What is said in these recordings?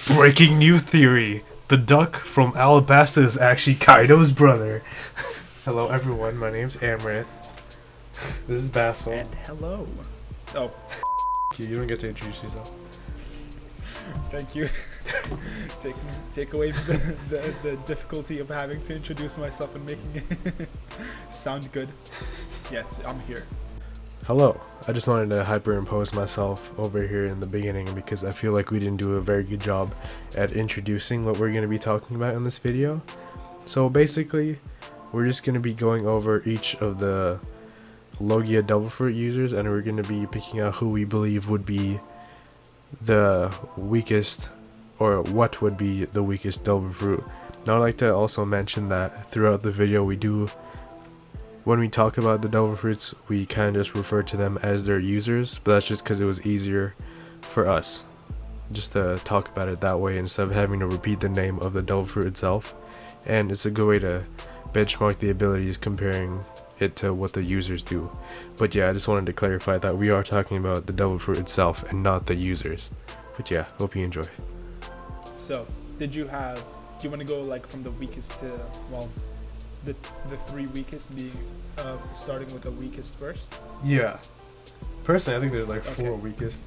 Breaking new theory. The duck from Alabasta is actually Kaido's brother. Hello everyone, my name's Amrit. This is Bassel. And hello. Oh. You don't get to introduce yourself. Thank you. Take away the difficulty of having to introduce myself and making it sound good. Yes, I'm here. Hello. I just wanted to hyperimpose myself over here in the beginning because I feel like we didn't do a very good job at introducing what we're going to be talking about in this video. So basically, we're just going to be going over each of the Logia Devil Fruit users, and we're going to be picking out who we believe would be the weakest, or what would be the weakest Devil Fruit. Now I'd like to also mention that throughout the video when we talk about the Devil Fruits, we kind of just refer to them as their users, but that's just because it was easier for us just to talk about it that way instead of having to repeat the name of the Devil Fruit itself. And it's a good way to benchmark the abilities comparing it to what the users do. But yeah, I just wanted to clarify that we are talking about the Devil Fruit itself and not the users. But yeah, hope you enjoy. So, do you want to go like from the weakest to, well, the three weakest, being starting with the weakest first? Yeah. Personally, I think there's like four weakest.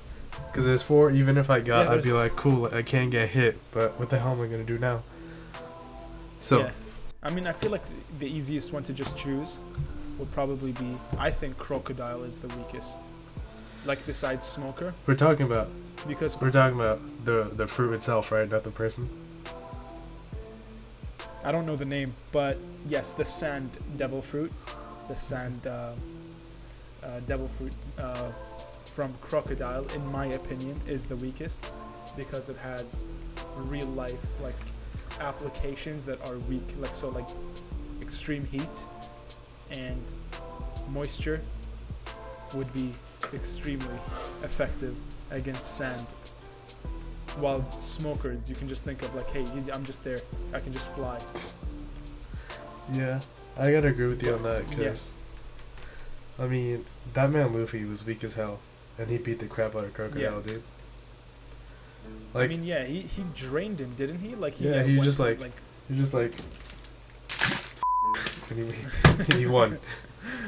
Because there's four, even if I got, I'd be like, cool, I can't get hit, but what the hell am I going to do now? So. Yeah. I mean, I feel like the easiest one to just choose would probably be, I think Crocodile is the weakest. Like besides Smoker. We're talking about the fruit itself, right? Not the person. I don't know the name, but yes, the Sand Devil Fruit. The Sand Devil Fruit from Crocodile, in my opinion, is the weakest because it has real life like applications that are weak, like extreme heat and moisture would be extremely effective against sand. While Smokers, you can just think of like, hey, I'm just there, I can just fly. Yeah, I gotta agree with you on that, because I mean, that man Luffy was weak as hell, and he beat the crap out of Crocodile, dude. Like, I mean, yeah, he drained him, didn't he? Like, he just like, and he won.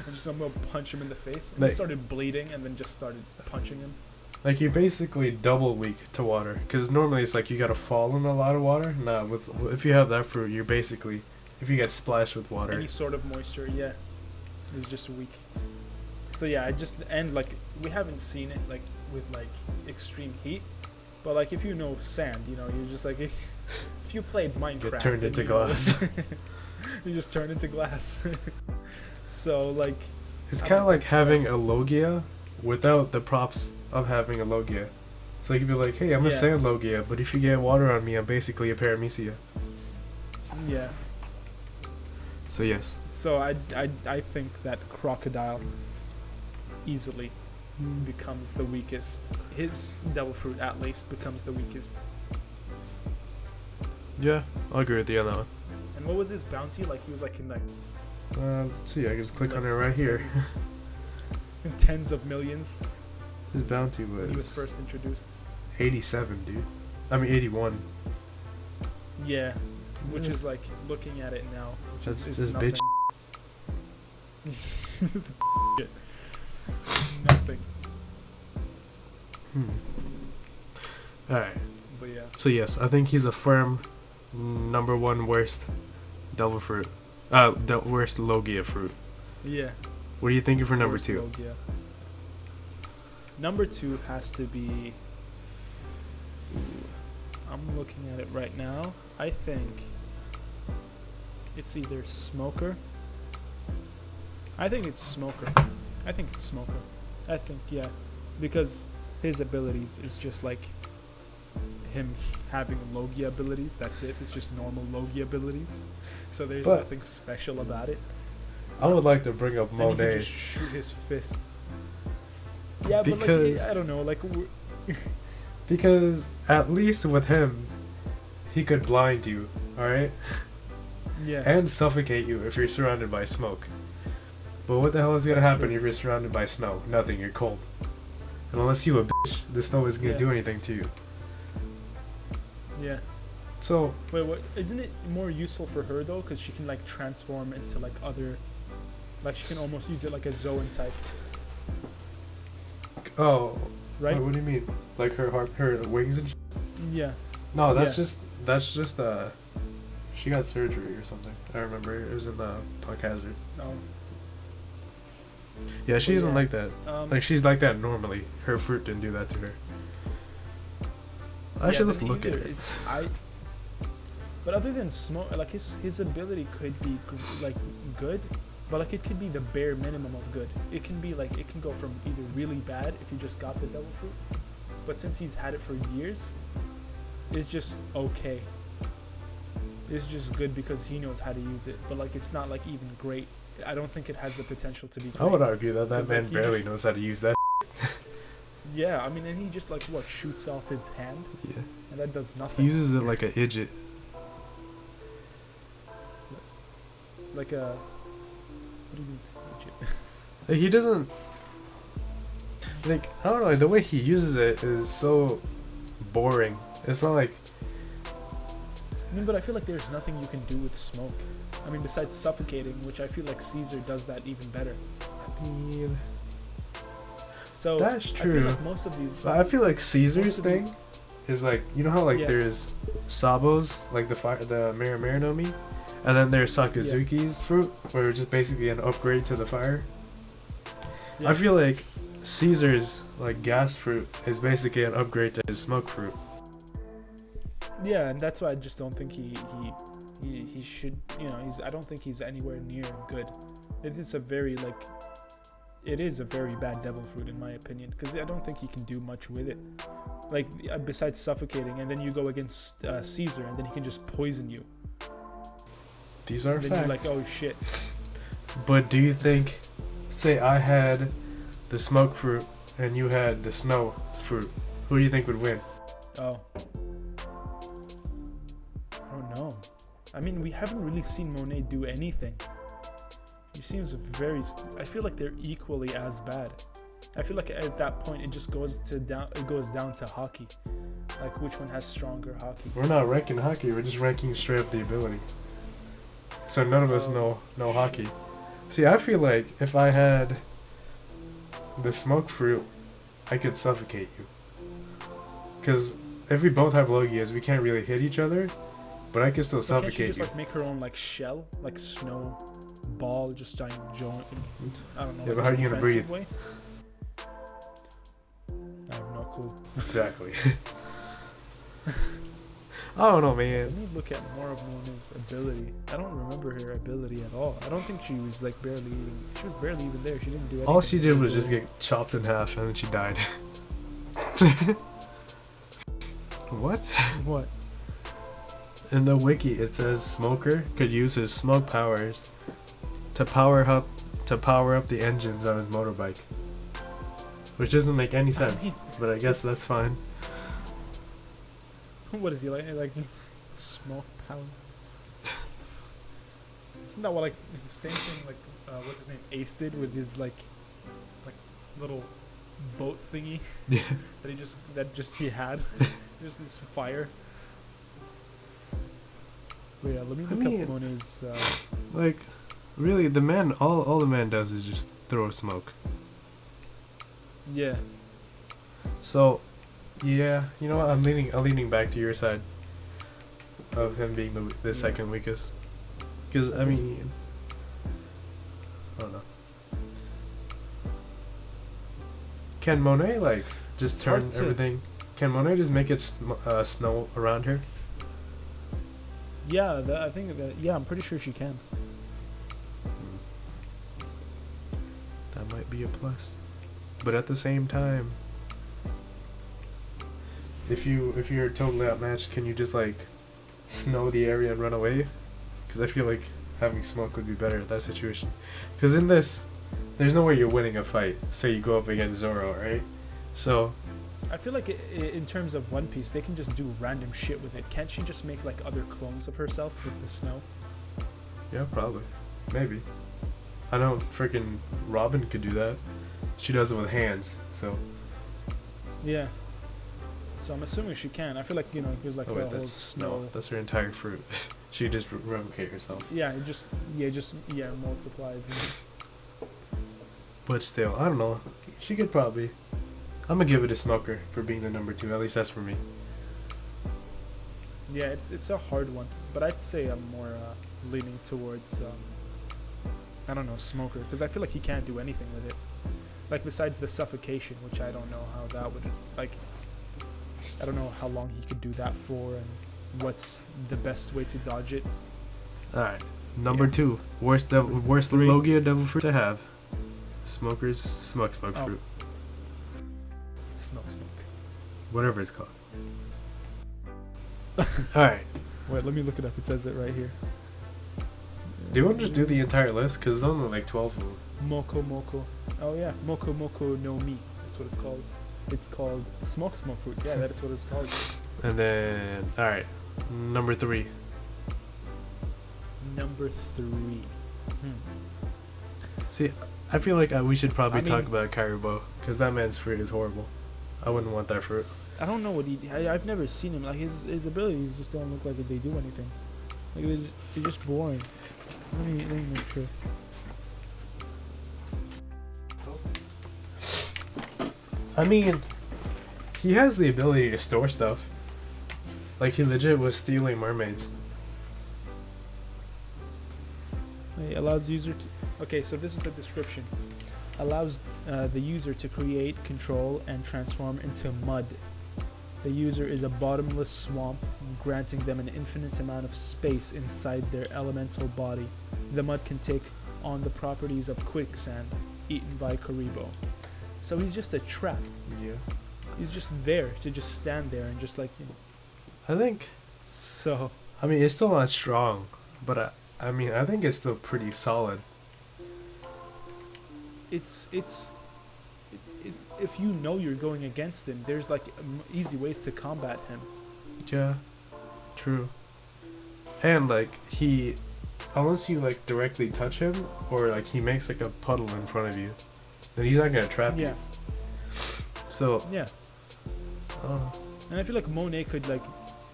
I'm gonna punch him in the face. And like, he started bleeding, and then just started punching him. Like, you're basically double weak to water, because normally it's like you gotta fall in a lot of water. Nah, if you have that fruit, you're basically, if you get splashed with water, any sort of moisture, yeah, is just weak. So yeah, and like we haven't seen it like with like extreme heat, but like if you know sand, you know, you're just like if you played Minecraft, get turned into glass. You just turn into glass. So like, it's kind of like having a Logia without the props of having a Logia. So you could be like, hey, I'm a sand Logia, but if you get water on me, I'm basically a Paramecia. Yeah. So yes. So I think that Crocodile easily becomes the weakest. His Devil Fruit at least becomes the weakest. Yeah, I'll agree with you on that one. And what was his bounty? Like he was like in like let's see, I can just click on it right here. Tens of millions. His bounty was when he was first introduced. 87, dude. I mean 81. Yeah, which is like looking at it now, which that's is nothing. Bitch. This shit. Nothing. Alright. But yeah. So yes, I think he's a firm number one worst Devil Fruit. The worst Logia fruit. Yeah. What are you thinking for number Worst 2? Logia. Number 2 has to be... I'm looking at it right now. I think it's either Smoker. I think it's Smoker. Yeah. Because his abilities is just like him having Logia abilities. That's it. It's just normal Logia abilities. So there's nothing special about it. I would like to bring up And Monet. he can just shoot his fist. Yeah, because, but like, I don't know, like... because at least with him, he could blind you, alright? Yeah. And suffocate you if you're surrounded by smoke. But what the hell is gonna happen if you're surrounded by snow? Nothing, you're cold. And unless you a bitch, the snow isn't gonna do anything to you. Yeah. So Wait, what? Isn't it more useful for her though? Because she can like transform into like other, like she can almost use it like a zoan type, oh, right? what do you mean? Like her wings and Yeah. No, Yeah. that's just she got surgery or something. I remember it was in the Punk Hazard. Oh. Yeah, she But isn't yeah, like that. Like she's like that normally. Her fruit didn't do that to her. I should just look at it. But other than smoke, like his ability could be like good, but like it could be the bare minimum of good. It can be like it can go from either really bad if you just got the devil fruit, but since he's had it for years, it's just okay. It's just good because he knows how to use it, but like it's not like even great. I don't think it has the potential to be great. I would argue that man like, barely knows how to use that. Yeah, I mean, and he just like what shoots off his hand, Yeah. and that does He nothing. uses it like an idiot. Like a. What do you mean? Legit? Like he doesn't. Like I don't know. The way he uses it is so boring. It's not like. I mean, but I feel like there's nothing you can do with smoke. I mean, besides suffocating, which I feel like Caesar does that even better. I mean. So That's I true. feel like most of these. I feel like Caesar's most of thing is like, you know how like Yeah. there's Sabos, like the Mira no Mi, and then there's Sakazuki's fruit, where it's just basically an upgrade to the fire. Yeah. I feel like Caesar's like gas fruit is basically an upgrade to his smoke fruit. Yeah, and that's why I just don't think he should. You know, I don't think he's anywhere near good. It is a very like. It is a very bad devil fruit in my opinion, because I don't think he can do much with it. Like besides suffocating, and then you go against Caesar, and then he can just poison you. These are And then facts. you're like, oh shit. But do you think, say I had the smoke fruit and you had the snow fruit, who do you think would win? Oh. I don't know. I mean, we haven't really seen Monet do anything. He seems very. I feel like they're equally as bad. I feel like at that point it just goes down to hockey, like which one has stronger hockey. We're not ranking hockey. We're just ranking straight up the ability. So none of us know hockey. See, I feel like if I had the smoke fruit, I could suffocate you. Because if we both have Logias, we can't really hit each other, but I can still But suffocate can't she just you. like make her own like shell, like snow ball, just giant joint? I don't know. Yeah, like but how are an you gonna offensive breathe? way? I have no clue. Exactly. I don't know, man. Let me look at more of Monet's ability. I don't remember her ability at all. I don't think she was like barely even. She was barely even there. She didn't do anything. All she did was just get chopped in half and then she died. What? What? In the wiki it says Smoker could use his smoke powers to power up the engines on his motorbike. Which doesn't make any sense, but I guess that's fine. What is he like? Like smoke power? Isn't that what like the same thing like what's his name Ace did with his like little boat thingy Yeah. that he had just this fire. But yeah, let me look mean, up Monet's. Like, really, the man, all the man does is just throw smoke. Yeah. So, yeah, you know what? I'm leaning back to your side of him being the second weakest. Because I mean, I don't know. Can Monet like just It's turn hard to- everything? Can Monet just make it snow around her? Yeah, I think that. Yeah, I'm pretty sure she can. That might be a plus. But at the same time, if you're totally outmatched, can you just like snow the area and run away? Because I feel like having smoke would be better in that situation. Because in this, there's no way you're winning a fight. Say you go up against Zoro, right? So I feel like in terms of One Piece, they can just do random shit with it. Can't she just make like other clones of herself with the snow? yeah, probably, maybe. I know freaking Robin could do that. She does it with hands. So Yeah. So I'm assuming she can. I feel like, you know, there's like Oh the wait, whole that's snow. no, that's her entire fruit. She just replicate herself. Yeah, it just multiplies. And But still, I don't know. She could probably. I'm gonna give it a smoker for being the number 2. At least that's for me. yeah, it's a hard one, but I'd say I'm more leaning towards I don't know, smoker, because I feel like he can't do anything with it. Like besides the suffocation, which I don't know how that would like. I don't know how long he could do that for, and what's the best way to dodge it. All right, number 2, worst Three. Logia devil fruit to have. Smokers smoke Oh. fruit, Smoke. whatever it's called. All right, Wait, let me look it up. It says it right here. do you want to just do the entire list? Cause there's only like 12 of them. Moko. Oh yeah, Moko no Mi. That's what it's called. It's called smoke fruit. Yeah, that is what it's called. And then, all right, number 3. Number 3. See, I feel like we should probably I talk mean- about Karibo, because that man's fruit is horrible. I wouldn't want that fruit. I don't know what I've never seen him. Like his abilities just don't look like they do anything. Like they're just boring. Let me make sure. I mean, he has the ability to store stuff. Like, he legit was stealing mermaids. It allows user to. Okay, so this is the description. Allows the user to create, control, and transform into mud. The user is a bottomless swamp, granting them an infinite amount of space inside their elemental body. The mud can take on the properties of quicksand, eaten by Karibo. So he's just a trap. Yeah. He's just there to just stand there and just like, you know. I think, So I mean, it's still not strong, but I mean, I think it's still pretty solid. if you know you're going against him, there's like easy ways to combat him. Yeah, true. And like, unless you like directly touch him, or like he makes like a puddle in front of you, then he's not gonna trap you. Yeah, So, yeah. I don't know. And I feel like Monet could like,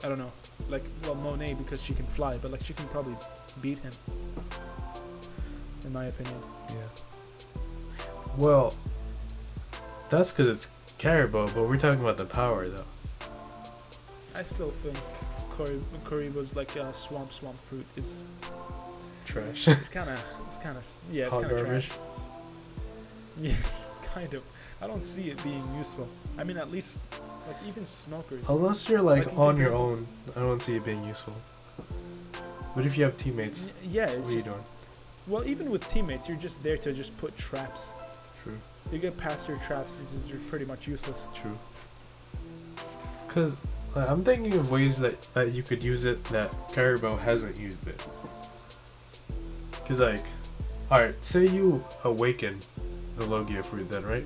I don't know, like, well, Monet because she can fly, but like she can probably beat him, in my opinion. Yeah. Well, that's because it's Karibo, but we're talking about the power though. I still think Karibo's like a swamp fruit is Trash. it's kind of yeah, it's Hot kind of garbage. trash. Yeah, kind of. I don't see it being useful. I mean, at least like even smokers. Unless you're Like, like you on think your there's a- own, I don't see it being useful. But if you have teammates, Yeah, what it's are you just, doing? well, even with teammates, you're just there to just put traps. True. You get past your traps, you're pretty much useless. True. Cause I'm thinking of ways that you could use it that Karibo hasn't used it. Cause like, alright, say you awaken the Logia fruit then, right?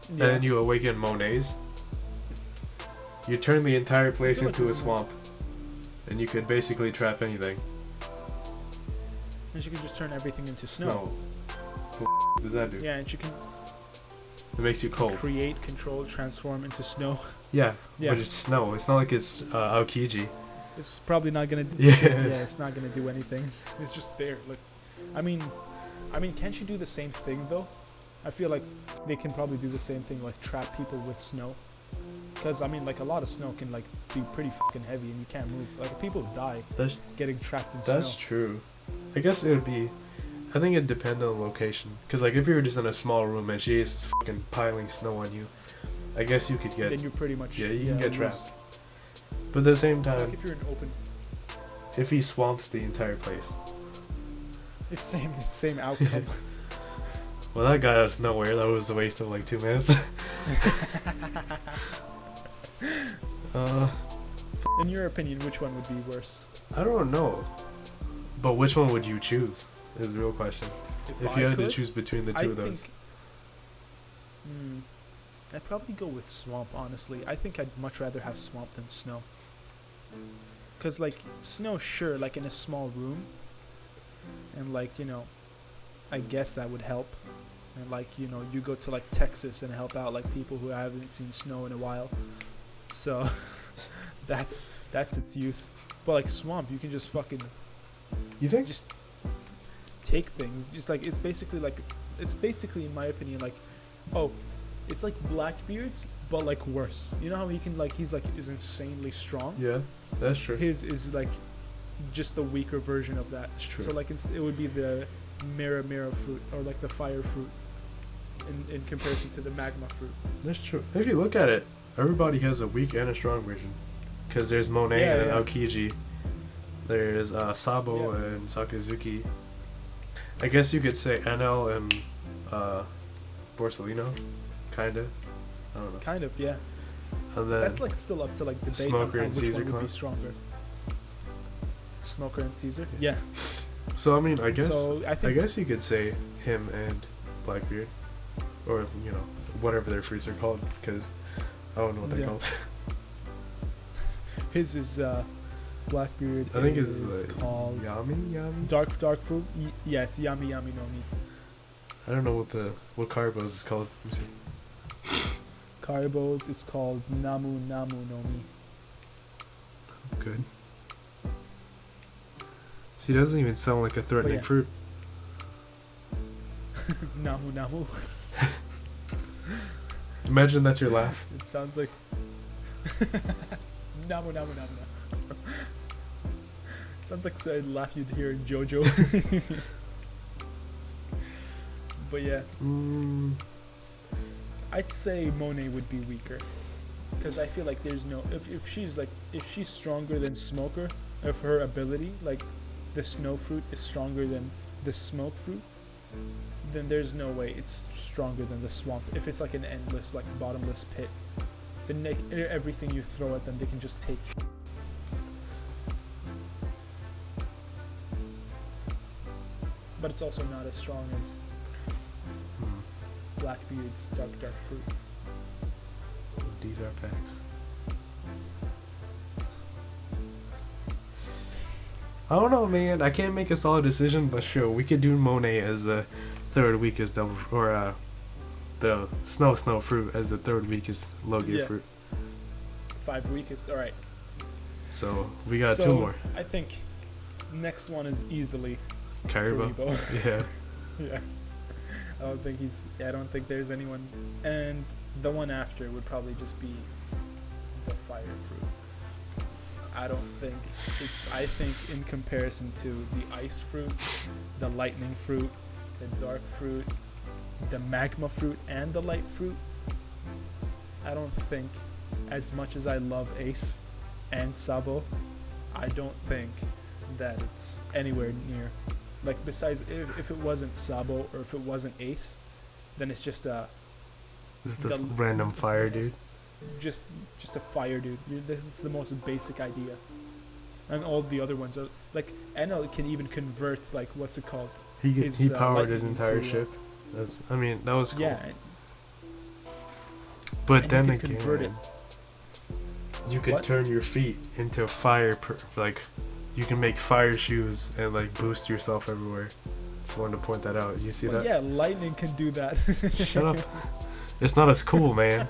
And then you awaken Monet's. You turn the entire place feel like into a we- swamp. And you could basically trap anything. And she can just turn everything into snow. What does that do? Yeah, and she can It makes you cold. create, control, transform into snow. Yeah, Yeah. but it's snow. It's not like it's Aokiji. It's probably not gonna. Yeah. It's not gonna do anything. It's just there. Like, I mean, can she do the same thing though? I feel like they can probably do the same thing, like trap people with snow. Because I mean, like a lot of snow can like be pretty fucking heavy and you can't move. Like people die That's getting trapped in That's snow. true. I guess it would be. I think it'd depend on the location. Cause like if you were just in a small room and she's fucking piling snow on you, I guess you could Then get. you're pretty much Yeah, you can get lose. trapped. But at the same time, Like if you're in open, if he swamps the entire place, it's same outcome. well, that got us nowhere. That was a waste of like 2 minutes. In your opinion, which one would be worse? I don't know. But which one would you choose? Is the real question. If you had to choose between the two of those. I'd probably go with swamp, honestly. I think I'd much rather have swamp than snow. Because, like, snow, sure, like in a small room. And, like, you know, I guess that would help. And, like, you know, you go to, like, Texas and help out, like, people who haven't seen snow in a while. So that's its use. But like swamp, you can just fucking You think? just take things. Just like it's basically in my opinion like, oh, it's like Blackbeard's but like worse. You know how he can like he's insanely strong. Yeah, that's true. His is like just the weaker version of that. It's true. So like it would be the mirror fruit or like the fire fruit in comparison to the magma fruit. That's true. If you look at it, everybody has a weak and a strong version. Because there's Monet and Aokiji. There's Sabo and Sakazuki. I guess you could say NL and Borsellino. Kinda. I don't know. Kind of, yeah. And then That's like still up to like debate Smoker on and which Caesar one would clone. be stronger. Smoker and Caesar? Yeah. So I mean, I guess I think I guess you could say him and Blackbeard, or whatever their fruits are called, because I don't know what they're called. his is Blackbeard. I think it's is called Yami. dark fruit. Yeah, it's Yami no Mi. I don't know what Carbos is called. Let me see. Caribos is called Namu no Mi. Good. See, it doesn't even sound like a threatening fruit. Namu. Imagine that's your laugh. It sounds like Namu. Sounds like a laugh you'd hear in JoJo. But yeah, I'd say Monet would be weaker, because I feel like there's no if she's stronger than Smoker, if her ability like the snow fruit is stronger than the smoke fruit, then there's no way it's stronger than the swamp. If it's like an endless, like bottomless pit, then everything you throw at them, they can just take. But it's also not as strong as Blackbeard's dark fruit. These are facts. I don't know, man. I can't make a solid decision, but sure, we could do Monet as the third weakest double, or the snow fruit as the third weakest Logia fruit. 5 weakest. All right. So we got 2 more. I think next one is easily Karibo. Yeah. Yeah. I don't think there's anyone. And the one after would probably just be the fire fruit. I think in comparison to the ice fruit, the lightning fruit, the dark fruit, the magma fruit, and the light fruit, I don't think, as much as I love Ace and Sabo, I don't think that it's anywhere near. Like, besides, if it wasn't Sabo or if it wasn't Ace, then it's just a random fire dude. Just a fire dude. This is the most basic idea, and all the other ones are like Enel can even convert, like, what's it called? He powered his entire ship. That was cool. Yeah. But then you again, convert it. You could turn your feet into fire. You can make fire shoes and like boost yourself everywhere. Just wanted to point that out. You see that? Yeah, lightning can do that. Shut up. It's not as cool, man.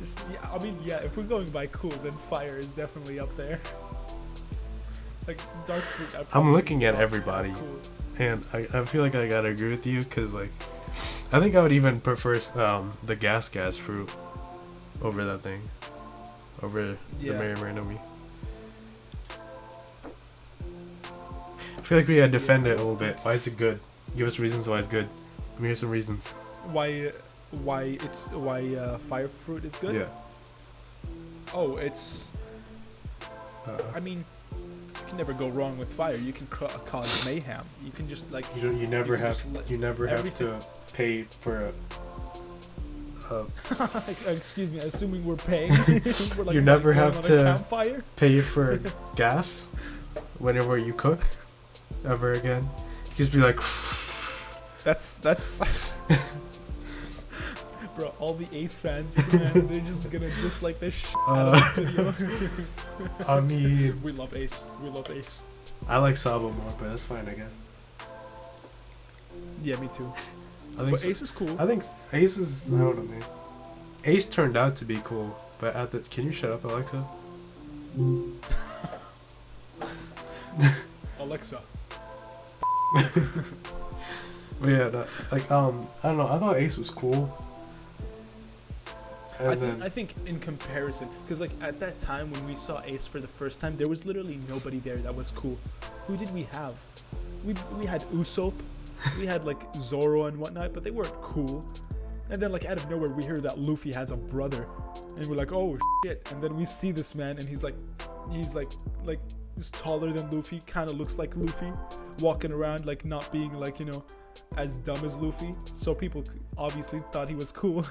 If we're going by cool, then fire is definitely up there. Like dark fruit. I'm looking at everybody, cool. and I feel like I gotta agree with you, because like I think I would even prefer the gas fruit over that thing, over the Marinomi. I feel like we gotta defend it a little bit. Why is it good? Give us reasons why it's good. Give me some reasons. Why fire fruit is good? Yeah. Oh, it's. You can never go wrong with fire. You can cause mayhem. You can just like. You never have to pay for a. Excuse me. Assuming we're paying. We're like you never have to pay for gas whenever you cook, ever again. You just be like. That's. Bro, all the Ace fans, man, they're just gonna dislike this shit out of this video. I mean, we love Ace. I like Sabo more, but that's fine, I guess. Yeah, me too. But Ace is cool. I think Ace is. I don't know, man. Ace turned out to be cool. But at the can you shut up, Alexa? Alexa. But yeah, like I don't know. I thought Ace was cool. I think in comparison, because like at that time when we saw Ace for the first time, there was literally nobody there that was cool. Who did we have? We had Usopp, we had like Zoro and whatnot, but they weren't cool. And then like out of nowhere, we hear that Luffy has a brother, and we're like, oh shit! And then we see this man, and he's taller than Luffy, kind of looks like Luffy, walking around like not being like, you know, as dumb as Luffy. So people obviously thought he was cool.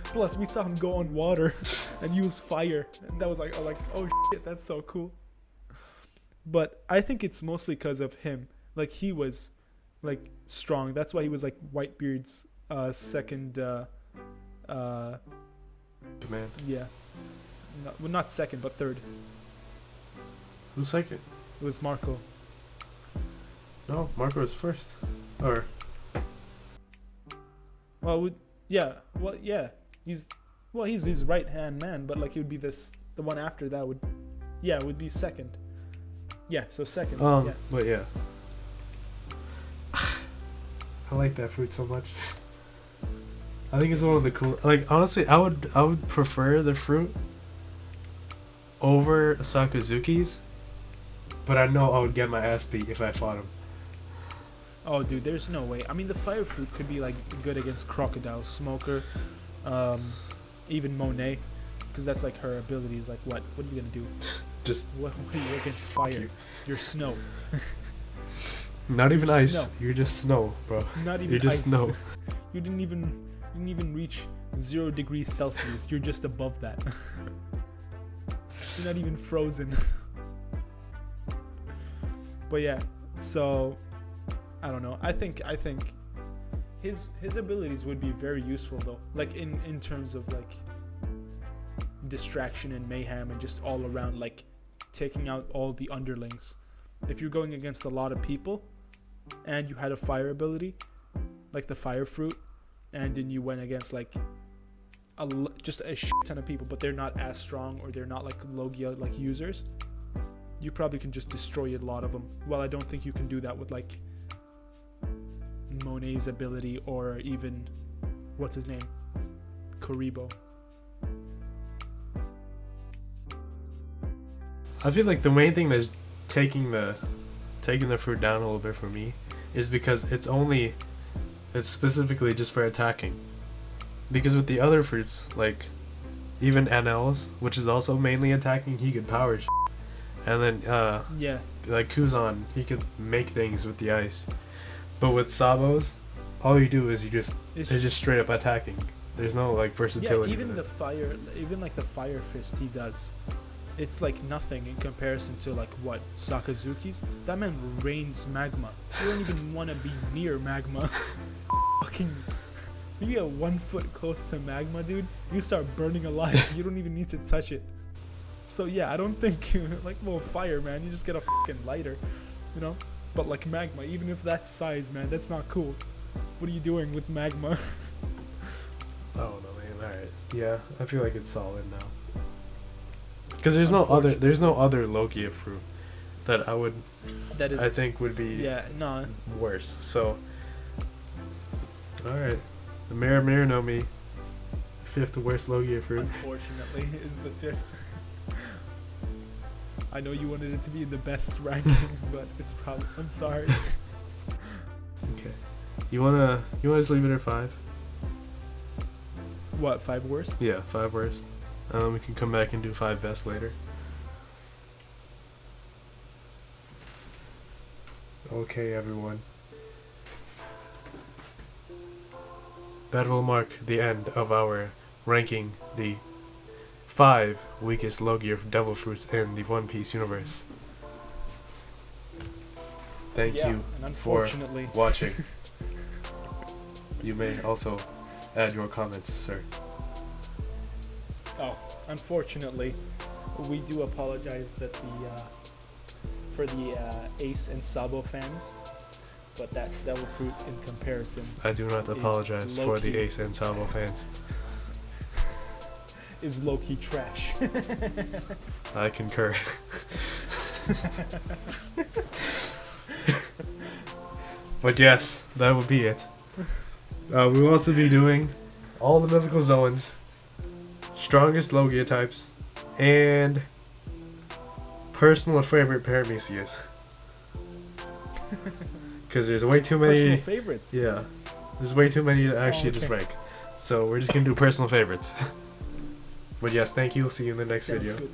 Plus, we saw him go on water and use fire, and that was like, oh shit, that's so cool. But I think it's mostly because of him. Like he was like strong. That's why he was like Whitebeard's second. Command. Yeah. Well, not second, but third. Who's second? It was Marco. No, Marco was first. Or Well, yeah. He's his right hand man, but like he would be the one after that would be second. Yeah, so second. Yeah. But yeah, I like that fruit so much. I think it's one of the cool. Like honestly, I would prefer the fruit over Sakazuki's, but I know I would get my ass beat if I fought him. Oh, dude, there's no way. I mean, the fire fruit could be like good against Crocodile, Smoker, even Monet, because that's like her abilities. Like, what are you gonna do? Just what are you against fire? You're snow. Not even You're ice. snow. You're just snow, bro. Not even You're just ice. snow. You didn't even reach 0 degrees Celsius. You're just above that. You're not even frozen. But yeah, so I don't know. I think his abilities would be very useful though. Like in terms of like distraction and mayhem and just all around like taking out all the underlings. If you're going against a lot of people and you had a fire ability, like the fire fruit, and then you went against like just a shit ton of people, but they're not as strong or they're not like Logia like users, you probably can just destroy a lot of them. Well, I don't think you can do that with like Monet's ability or even what's his name, Kuribo. I feel like the main thing that's taking the fruit down a little bit for me is because it's specifically just for attacking. Because with the other fruits, like even NL's, which is also mainly attacking, he could power shit. And then like Kuzan, he could make things with the ice. But with Sabo's, all you do is it's just straight up attacking. There's no like versatility. Yeah, even the fire fist he does, it's like nothing in comparison to like what Sakazuki's. That man rains magma. You don't even want to be near magma. Fucking, you get 1 foot close to magma, dude. You start burning alive. You don't even need to touch it. So yeah, I don't think like, well, fire, man, you just get a fucking lighter, you know. But like magma, even if that's size, man, that's not cool. What are you doing with magma? I don't know, man. All right, yeah, I feel like it's solid now. Because there's no other Logia fruit that I think would be worse. So, all right, the Mirror no Mi, 5th worst Logia fruit. Unfortunately, is the 5th. I know you wanted it to be in the best ranking, but it's probably. I'm sorry. Okay, you wanna just leave it at 5? What, 5 worst? Yeah, 5 worst. We can come back and do 5 best later. Okay, everyone. That will mark the end of our ranking the 5 weakest Logia devil fruits in the One Piece universe. Thank you for watching. You may also add your comments, sir. Oh, unfortunately, we do apologize that for the Ace and Sabo fans, but that devil fruit in comparison. I do not apologize for the Ace and Sabo fans. is low-key trash. I concur. But yes, that would be it. We will also be doing all the mythical zoans, strongest Logia types, and personal favorite Paramecius. Because there's way too many. Personal favorites. Yeah, there's way too many to actually just rank. So we're just gonna do personal favorites. But yes, thank you. See you in the next Sounds video. good.